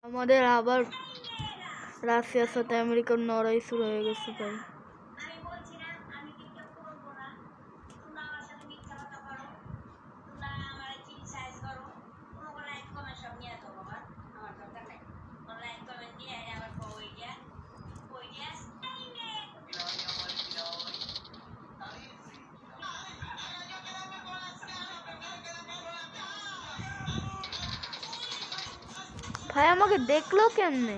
আমাদের আবার রাশিয়ার সাথে আমেরিকার লড়াই শুরু হয়ে গেছে ভাই। ভাই আমাকে দেখলো কেমনে?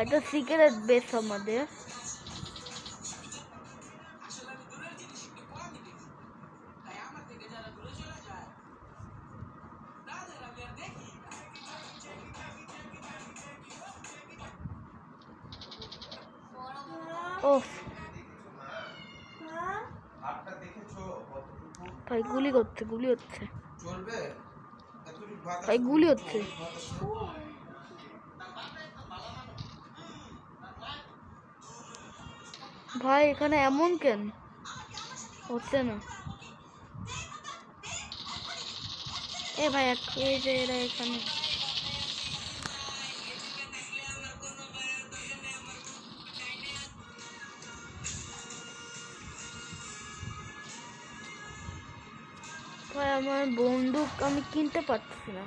এটা সিক্রেট বেস আমাদের। ভাই গুলি করছে, গুলি হচ্ছে ভাই, গুলি হচ্ছে ভাই। এখানে এমন কেন হচ্ছে না? এ ভাই এই যে এরা এখানে ভাই, আমার বন্দুক আমি কিনতে পারছি না।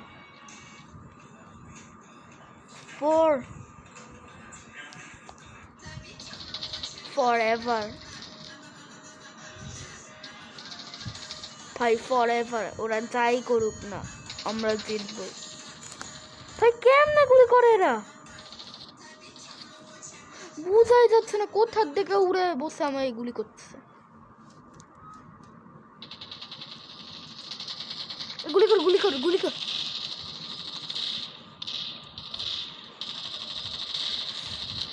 ফরএভার ভাই, ফরএভার। ওরা যাই করুক না, আমরা জিতবো ভাই। কেমনে গুলি করে এরা? বুঝাই যাচ্ছে না কোথার দিকে উড়ে বসে আমার গুলি করতেছে। গুলি কর, গুলি কর, গুলি কর।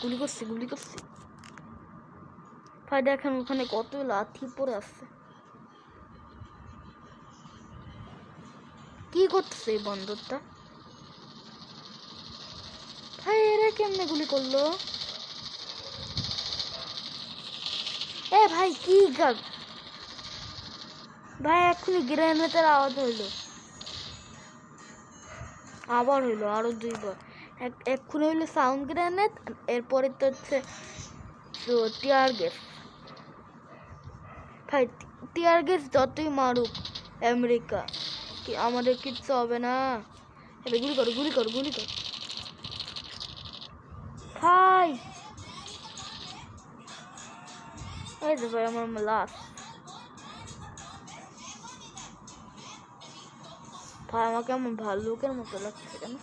গুলি করছি, গুলি করছি ভাই। দেখেন ওখানে কত লাথি পড়ে আসছে। কি করতেছে এই বন্দরটা ভাই? এরা কেমনে গুলি করলো? এ ভাই কি গান ভাই? এখনই গ্রেনেডের আওয়াজ হইলো, আবার হইলো আরো দুইবার। এক্ষুনি হইলো সাউন্ড গ্রেনেড, এরপরে তো হচ্ছে টিয়ার গ্যাস। ভাই টিয়ার গ্যাস যতই মারুক আমেরিকা, কি আমাদের কিচ্ছু হবে না। গুলি কর, গুলি কর, গুলি কর ভাই। এই যে ভাই আমার লাশ ভাই। আমাকে এমন ভাল্লুকের মতো লাগছে কেন?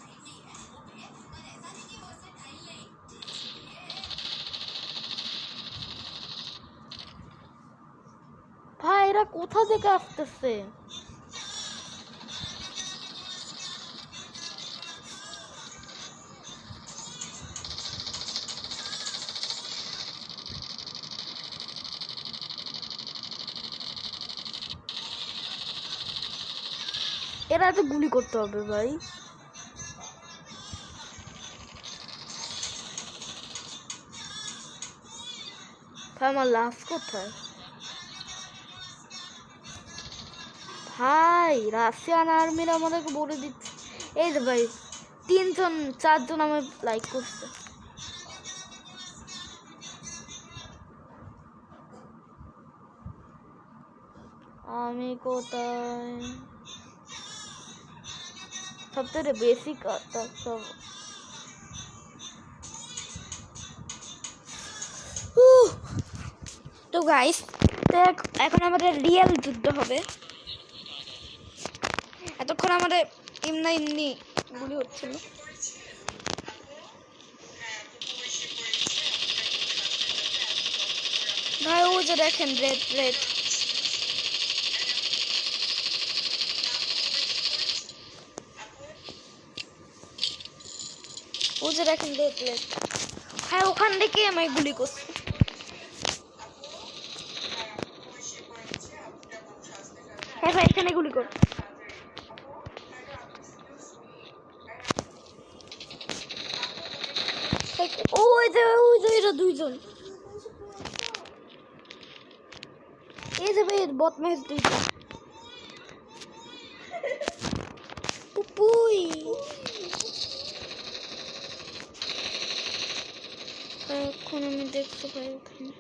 ভাই এরা কোথা থেকে আসতেছে? এরা তো গুলি করতে হবে ভাই। ভাই আমার লাশ কোথায়? ভাই রাশিয়ান আর্মিরা আমাদেরকে বলে দিচ্ছে। এই যে ভাই 4জন আমার লাইক করছে। আমি কোথায়? সবথেকে বেশি সব তো গাইস, এখন আমাদের রিয়েল যুদ্ধ হবে। এতক্ষণ আমাদের এমনি গুলি হচ্ছিল। ভাই ও যে দেখেন রেড রেড, ও যে দেখেন রেড রেড। হ্যাঁ ওখান থেকে আমায় গুলি করছে। হ্যাঁ ভাই এখানে গুলি কর। ওই যে এরা দুইজন। এই যে ভাই বদমাইশ দুইটা। পুপুই এখন আমি দেখতে পাই ওখানে।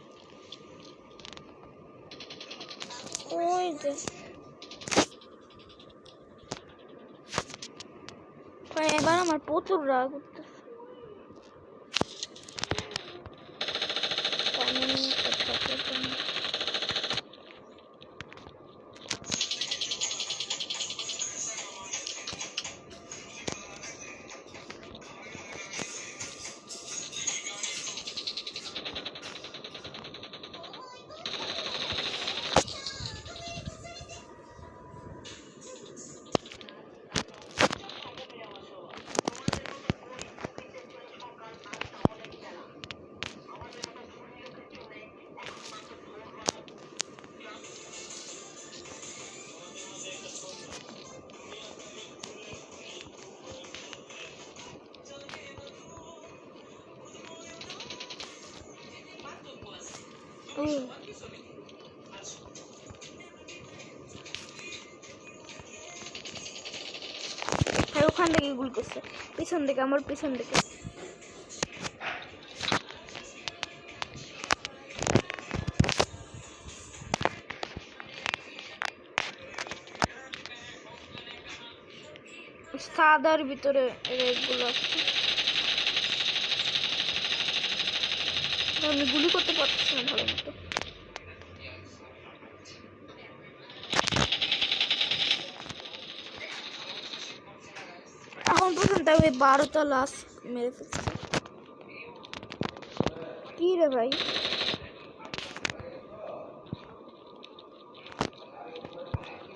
ওই যে ভাই এবার আমার প্রচুর রাগ উঠতেছে। ওখান থেকে গুলি করছে, পিছন থেকে, আমার পিছন থেকে। সাদার ভিতরে এগুলো আছে, আমি গুলি করতে পারছি না ভালো মতো। এখন পর্যন্ত আমি 12টা লাশ মেরে ফেলছি। কি রে ভাই,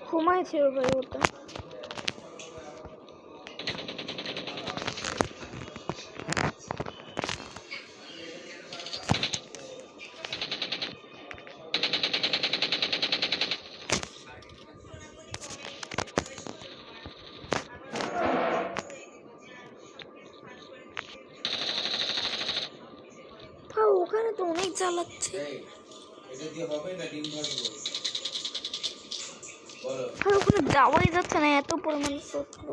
ঘুমাইছে ভাই ওটা। ওখানে তো অনেক জ্বালাচ্ছে, আর ওখানে যাওয়াই যাচ্ছে না, এত পরিমাণ শত্রু,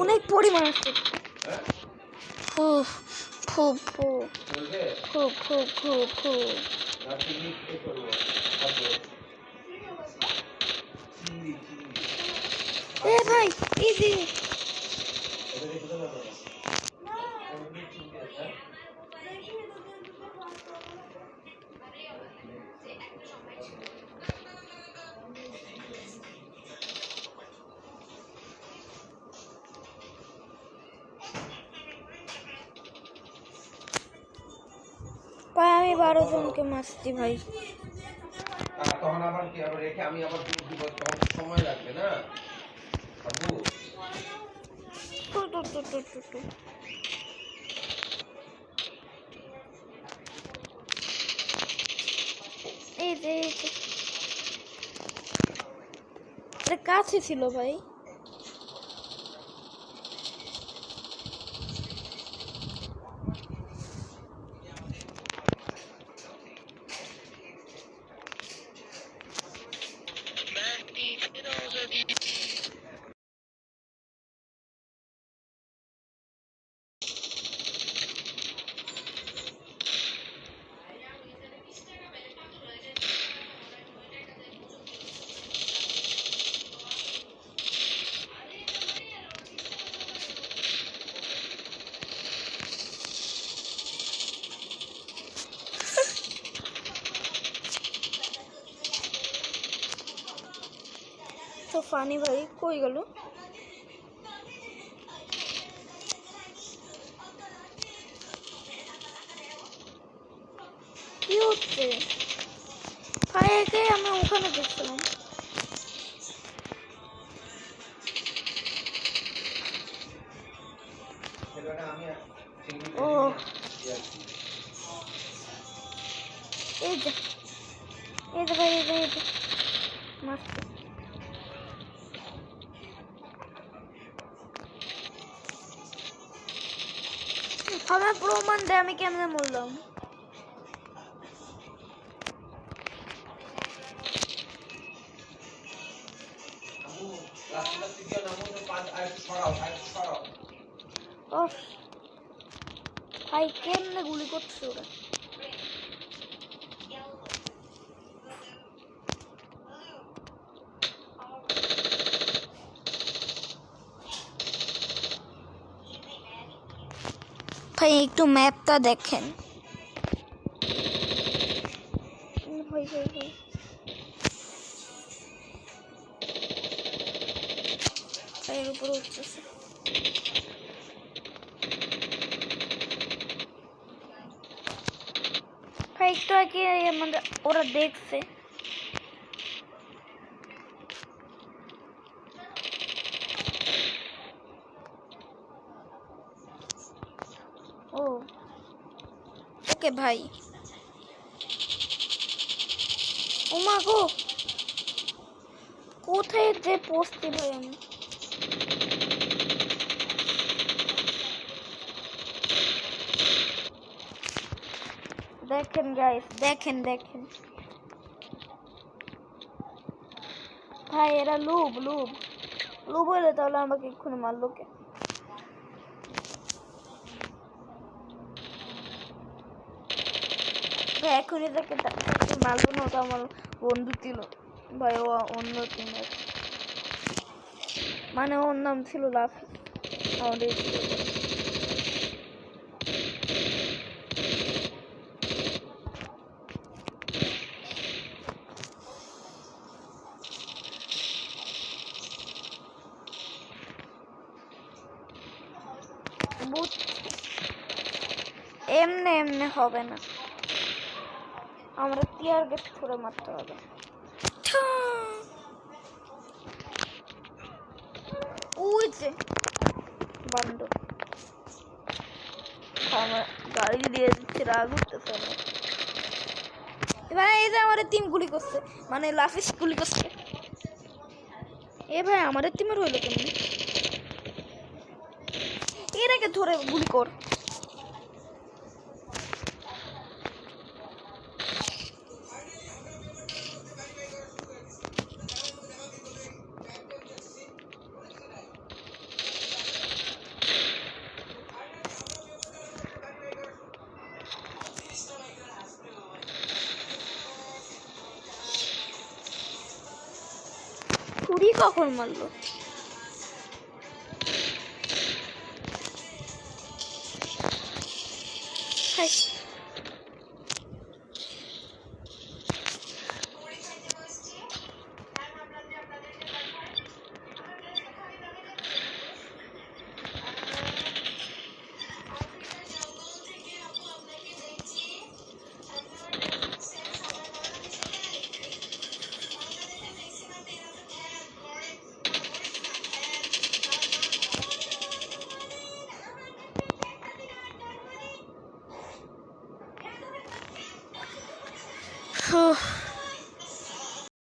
অনেক পরিমাণ শত্রু। খুব খুব খুব খুব খুব খুব খুব এ ভাই এই যে আমি 12 জনকে মারছি ভাই। তখন আবার কি আবার রেখে আমি আবার তখন সময় লাগবে না বাবু। এই যে কাছে ছিল ভাই। তো ফানি ভাই কই গেল? কি হচ্ছে ভাই? একে আমি ওখানে দেখছিলাম। ও এই যে ভাই এই যে মারছে। আমার প্রমাণ দে আমি কেমনে মরলাম। আমু লাস্টে গিয়ে নামো তো পাঁচ আর সরাও ওফ ভাই কেমনে গুলি করছে ওরা। ভাই একটু ম্যাপটা দেখেন। ভাই ভাই ভাই এর উপরে উঠতেছে। ভাই একটু আগে মানে ওরা দেখছে। ও ওকে ভাই। ও মা গো কোথায় যে পৌঁছতে ভাই আমি। দেখেন গাইস দেখেন ভাই এরা লুব হলে তাহলে আমাকে এক্ষুনি মারলো কে। ভাই এখনই তাকে মারলো না, ওটা আমার বন্ধু ছিল ভাই, ও অন্য টিমের, মানে ওর নাম ছিল লাফি আমাদের। এমনে হবে না, আমরা টিয়ার গ্যাস ছুড়ে মারতে হবে। ওই যে বন্ধ, আমার গাড়ি দিয়ে দিচ্ছে, রাগ উঠতেছে আমার। এবার এই যে আমাদের টিম গুলি করছে, মানে লাফিস গুলি করছে। এ ভাই আমাদের টিমের হইলো কেমন, এটাকে ধরে গুলি কর। ছুরি কখন মারলো?